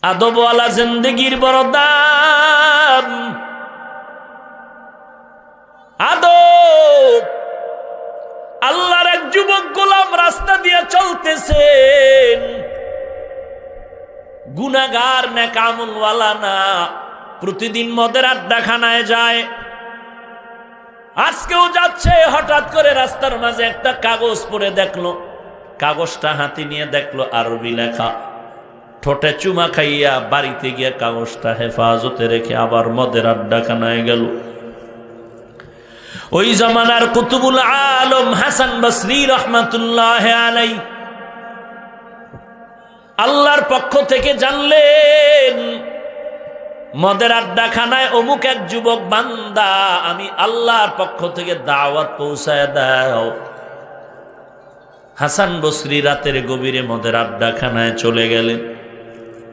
আদবওয়ালা জিন্দেগির বড় দাম। আদব। আল্লাহর এক যুবক গোলাম রাস্তা দিয়ে চলতেছেন, গুনাহগার নেকামলওয়ালা না, প্রতিদিন মদের আড্ডাখানায় যায়। আজকেও যাচ্ছে, হঠাৎ করে রাস্তার মাঝে একটা কাগজ পড়ে দেখলো। কাগজটা হাতে নিয়ে দেখলো আরবি লেখা। ঠোঁটে চুমা খাইয়া বাড়িতে গিয়ে কাগজটা হেফাজতে রেখে আবার মদের আড্ডাখানায় গেল। ওই জামানার কুতুবুল আলম হাসান বসরি রহমাতুল্লাহ আলাইহি আল্লাহর পক্ষ থেকে জানলেন, মদের আড্ডাখানায় অমুক এক যুবক বান্দা, আমি আল্লাহর পক্ষ থেকে দাওয়াত পৌঁছায় দাও। হাসান বসরি রাতের গভীরে মদের আড্ডাখানায় চলে গেলেন।